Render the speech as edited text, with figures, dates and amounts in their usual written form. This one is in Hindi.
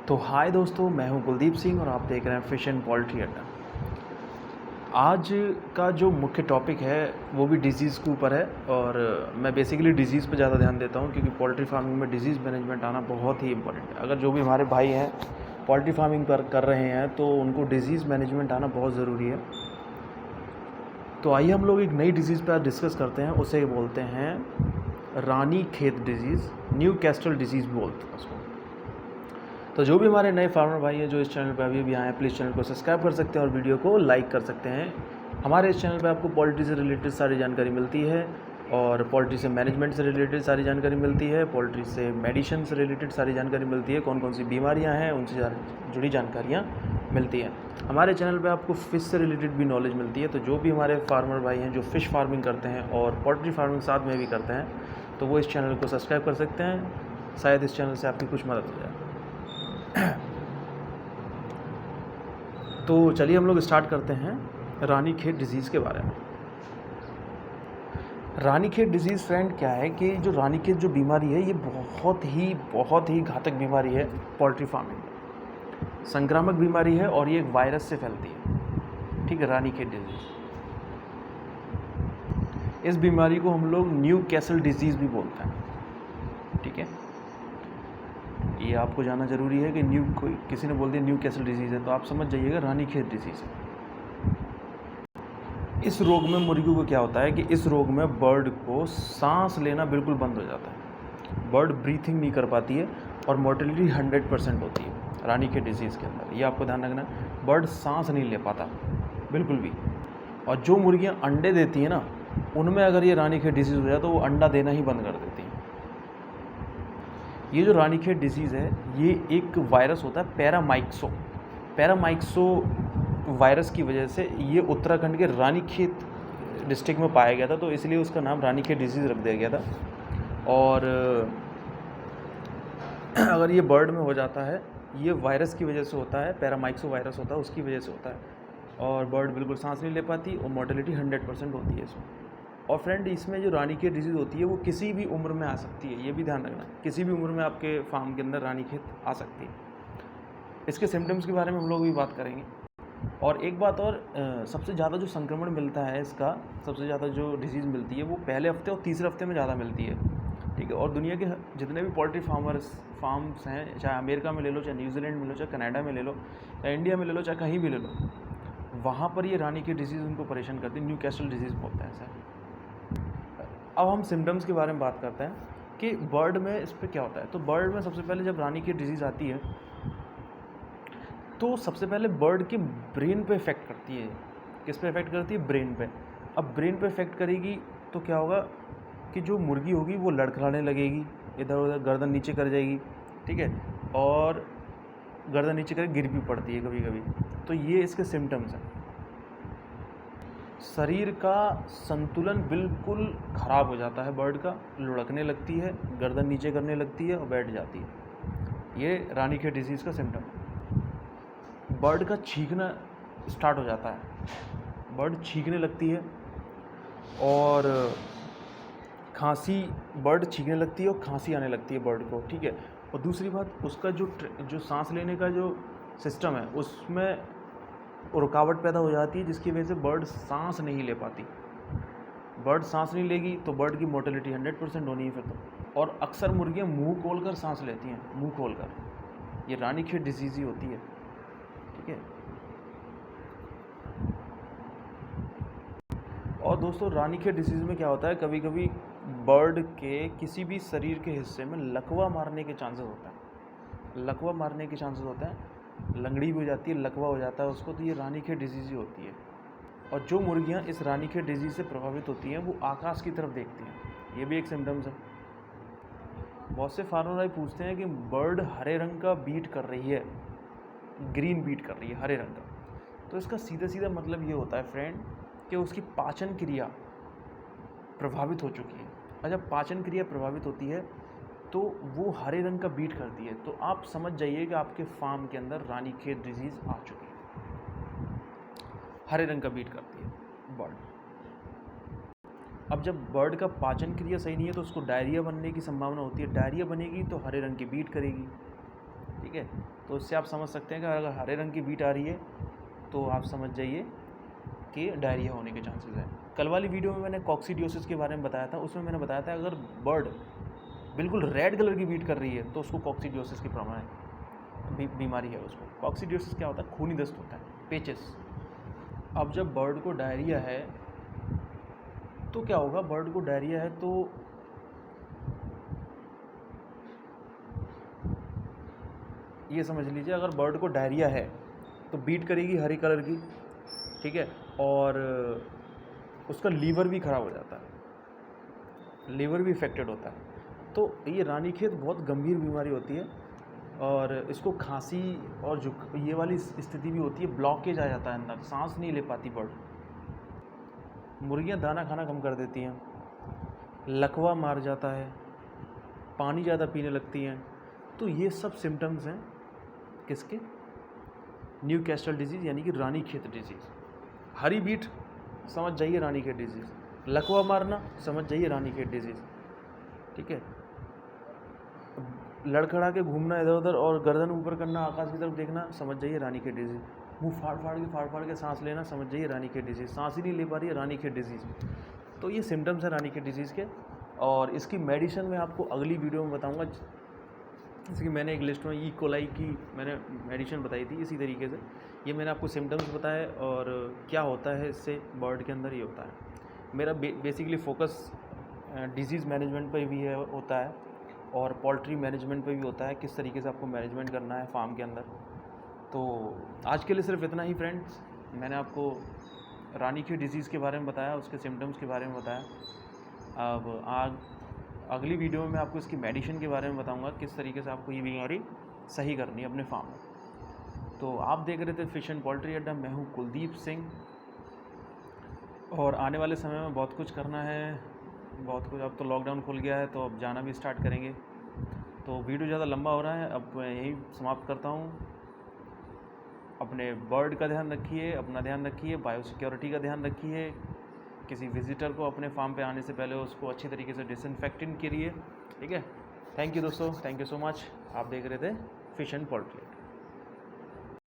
तो हाय दोस्तों, मैं हूं कुलदीप सिंह और आप देख रहे हैं फिश एंड पोल्ट्री अड्डा। आज का जो मुख्य टॉपिक है वो भी डिज़ीज़ के ऊपर है और मैं बेसिकली डिज़ीज़ पे ज़्यादा ध्यान देता हूं क्योंकि पोल्ट्री फार्मिंग में डिज़ीज़ मैनेजमेंट आना बहुत ही इंपॉर्टेंट है। अगर जो भी हमारे भाई हैं पोल्ट्री फार्मिंग कर रहे हैं तो उनको डिज़ीज़ मैनेजमेंट आना बहुत ज़रूरी है। तो आइए हम लोग एक नई डिज़ीज़ पर डिस्कस करते हैं। उसे बोलते हैं Ranikhet disease, new castle disease बोलते हैं उसको। तो जो भी हमारे नए फार्मर भाई हैं जो इस चैनल पर अभी भी आए हैं, प्लीज़ चैनल को सब्सक्राइब कर सकते हैं और वीडियो को लाइक कर सकते हैं। हमारे इस चैनल पे आपको पोल्ट्री से रिलेटेड सारी जानकारी मिलती है और पोल्ट्री से मैनेजमेंट से रिलेटेड सारी जानकारी मिलती है, पोल्ट्री से मेडिसिन से रिलेटेड सारी जानकारी मिलती है, कौन कौन सी बीमारियां हैं उनसे जुड़ी जानकारियां मिलती हैं। हमारे चैनल पे आपको फ़िश से रिलेटेड भी नॉलेज मिलती है। तो जो भी हमारे फार्मर भाई हैं जो फ़िश फार्मिंग करते हैं और पोल्ट्री फार्मिंग साथ में भी करते हैं तो वो इस चैनल को सब्सक्राइब कर सकते हैं। शायद इस चैनल से आपकी कुछ मदद हो जाए। तो चलिए हम लोग स्टार्ट करते हैं रानीखेत डिज़ीज़ के बारे में। रानीखेत डिज़ीज़ फ्रेंड क्या है कि जो रानीखेत जो बीमारी है ये बहुत ही घातक बीमारी है पोल्ट्री फार्मिंग में। संक्रामक बीमारी है और ये एक वायरस से फैलती है, ठीक है, रानीखेत डिज़ीज़। इस बीमारी को हम लोग न्यू कैसल डिज़ीज़ भी बोलते हैं, ठीक है। ये आपको जानना ज़रूरी है कि किसी ने बोल दिया न्यू कैसल डिज़ीज़ है तो आप समझ जाइएगा रानीखेत डिज़ीज़ है। इस रोग में मुर्गियों को क्या होता है कि इस रोग में बर्ड को सांस लेना बिल्कुल बंद हो जाता है, बर्ड ब्रीथिंग नहीं कर पाती है और मोर्टेलिटी 100% होती है रानीखेत डिज़ीज़ के अंदर। ये आपको ध्यान रखना है, बर्ड सांस नहीं ले पाता बिल्कुल भी। और जो मुर्गियाँ अंडे देती हैं ना उनमें अगर ये रानीखेत डिज़ीज़ हो जाए तो वो अंडा देना ही बंद कर देती हैं। ये जो रानीखेत डिज़ीज़ है ये एक वायरस होता है पैरामाइक्सो वायरस की वजह से ये उत्तराखंड के रानीखेत डिस्ट्रिक्ट में पाया गया था, तो इसलिए उसका नाम रानीखेत डिज़ीज़ रख दिया गया था। और अगर ये बर्ड में हो जाता है, ये वायरस की वजह से होता है, पैरामाइक्सो वायरस होता है उसकी वजह से होता है और बर्ड बिल्कुल सांस नहीं ले पाती और मोर्टेलिटी 100% होती है इसमें। और फ्रेंड इसमें जो रानीखेत डिज़ीज़ होती है वो किसी भी उम्र में आ सकती है, ये भी ध्यान रखना, किसी भी उम्र में आपके फार्म के अंदर रानीखेत आ सकती है। इसके सिम्टम्स के बारे में हम लोग भी बात करेंगे। और एक बात और, सबसे ज़्यादा जो संक्रमण मिलता है इसका, सबसे ज़्यादा जो डिज़ीज़ मिलती है वो पहले हफ्ते और तीसरे हफ्ते में ज़्यादा मिलती है, ठीक है। और दुनिया के जितने भी पोल्ट्री फार्म्स हैं, चाहे अमेरिका में ले लो, चाहे न्यूजीलैंड में ले लो, चाहे कनाडा में ले लो, चाहे इंडिया में ले लो, चाहे कहीं भी ले लो, वहाँ पर ये रानीखेत डिज़ीज़ उनको परेशान करती है, न्यू कैस्टल डिज़ीज़ बोलते हैं सर। अब हम सिम्टम्स के बारे में बात करते हैं कि बर्ड में इस पर क्या होता है। तो बर्ड में सबसे पहले जब रानीखेत डिज़ीज़ आती है तो सबसे पहले बर्ड के ब्रेन पे इफ़ेक्ट करती है। किस पे इफ़ेक्ट करती है? ब्रेन पे। अब ब्रेन पे इफ़ेक्ट करेगी तो क्या होगा कि जो मुर्गी होगी वो लड़खड़ाने लगेगी, इधर उधर गर्दन नीचे कर जाएगी, ठीक है, और गर्दन नीचे कर गिर भी पड़ती है कभी कभी। तो ये इसके सिम्टम्स हैं। शरीर का संतुलन बिल्कुल ख़राब हो जाता है बर्ड का, लुढ़कने लगती है, गर्दन नीचे करने लगती है और बैठ जाती है। ये रानीखेत डिज़ीज़ का सिम्टम है। बर्ड का छींकना स्टार्ट हो जाता है, बर्ड छींकने लगती है और खांसी, बर्ड छींकने लगती है और खांसी आने लगती है बर्ड को, ठीक है। और दूसरी बात, उसका जो सांस लेने का जो सिस्टम है उसमें रुकावट पैदा हो जाती है जिसकी वजह से बर्ड सांस नहीं ले पाती। बर्ड सांस नहीं लेगी तो बर्ड की मोर्टेलिटी 100% होनी है फिर तो। और अक्सर मुर्गियाँ मुंह खोलकर सांस लेती हैं, मुंह खोलकर। ये रानीखेत डिजीज़ ही होती है, ठीक है। और दोस्तों रानीखेत डिजीज़ में क्या होता है, कभी कभी बर्ड के किसी भी शरीर के हिस्से में लकवा मारने के चांसेस होते हैं, लकवा मारने के चांसेस होते हैं, लंगड़ी भी हो जाती है, लकवा हो जाता है उसको, तो ये रानीखेत डिजीज़ ही होती है। और जो मुर्गियाँ इस रानीखेत डिजीज़ से प्रभावित होती हैं वो आकाश की तरफ देखती हैं, ये भी एक सिम्टम्स है। बहुत से फार्मर भाई पूछते हैं कि बर्ड हरे रंग का बीट कर रही है, ग्रीन बीट कर रही है हरे रंग का, तो इसका सीधा सीधा मतलब ये होता है फ्रेंड कि उसकी पाचन क्रिया प्रभावित हो चुकी है। और जब पाचन क्रिया प्रभावित होती है तो वो हरे रंग का बीट करती है, तो आप समझ जाइए कि आपके फार्म के अंदर रानीखेत डिजीज़ आ चुकी है। हरे रंग का बीट करती है बर्ड। अब जब बर्ड का पाचन क्रिया सही नहीं है तो उसको डायरिया बनने की संभावना होती है, डायरिया बनेगी तो हरे रंग की बीट करेगी, ठीक है। तो इससे आप समझ सकते हैं कि अगर हरे रंग की बीट आ रही है तो आप समझ जाइए कि डायरिया होने के चांसेस हैं। कल वाली वीडियो में मैंने कॉक्सीडियोसिस के बारे में बताया था। उसमें मैंने बताया था अगर बर्ड बिल्कुल रेड कलर की बीट कर रही है तो उसको कॉक्सीडियोसिस की प्रॉब्लम है, बीमारी है उसको। कॉक्सीडियोसिस क्या होता है? खूनी दस्त होता है, पेचेस। अब जब बर्ड को डायरिया है तो क्या होगा? बर्ड को डायरिया है तो ये समझ लीजिए, अगर बर्ड को डायरिया है तो बीट करेगी हरी कलर की, ठीक है, और उसका लीवर भी ख़राब हो जाता है, लीवर भी इफेक्टेड होता है। तो ये रानीखेत बहुत गंभीर बीमारी होती है और इसको खांसी और ये वाली स्थिति भी होती है, ब्लॉकेज आ जाता है अंदर, सांस नहीं ले पाती बर्ड। मुर्गियाँ दाना खाना कम कर देती हैं, लकवा मार जाता है, पानी ज़्यादा पीने लगती हैं। तो ये सब सिम्टम्स हैं किसके? न्यूकास्टल डिजीज़ यानी कि रानीखेत डिजीज़। हरी बीट समझ जाइए रानीखेत डिजीज़, लकवा मारना समझ जाइए रानीखेत डिजीज़, ठीक है। लड़खड़ा के घूमना इधर उधर और गर्दन ऊपर करना, आकाश की तरफ देखना, समझ जाइए रानीखेत डिजीज़। मुंह फाड़ के सांस लेना, समझ जाइए रानीखेत डिजीज़। सांस ही नहीं ले पा रही है, रानीखेत डिजीज़। तो ये सिम्टम्स हैं रानीखेत डिजीज़ के, और इसकी मेडिसिन मैं आपको अगली वीडियो में बताऊंगा। जैसे कि मैंने एक लिस्ट में ई कोलाई की मैंने मेडिसिन बताई थी, इसी तरीके से ये मैंने आपको सिम्टम्स बताए और क्या होता है इससे बर्ड के अंदर ये होता है। मेरा बेसिकली फोकस डिजीज़ मैनेजमेंट पर भी होता है और पोल्ट्री मैनेजमेंट पे भी होता है, किस तरीके से आपको मैनेजमेंट करना है फार्म के अंदर। तो आज के लिए सिर्फ इतना ही फ्रेंड्स। मैंने आपको रानीखेत डिजीज़ के बारे में बताया, उसके सिम्टम्स के बारे में बताया। अब अगली वीडियो में मैं आपको इसकी मेडिसिन के बारे में बताऊंगा, किस तरीके से आपको ये बीमारी सही करनी है अपने फार्म में। तो आप देख रहे थे फिश एंड पोल्ट्री अड्डा, मैं हूँ कुलदीप सिंह, और आने वाले समय में बहुत कुछ करना है, बहुत कुछ। अब तो लॉकडाउन खुल गया है तो अब जाना भी स्टार्ट करेंगे। तो वीडियो ज़्यादा लंबा हो रहा है, अब मैं यही समाप्त करता हूँ। अपने बर्ड का ध्यान रखिए, अपना ध्यान रखिए, बायोसिक्योरिटी का ध्यान रखिए। किसी विज़िटर को अपने फार्म पे आने से पहले उसको अच्छी तरीके से डिसइंफेक्टिंग करिए, ठीक है। थैंक यू दोस्तों, थैंक यू सो मच। आप देख रहे थे फिश एंड पोल्ट्री।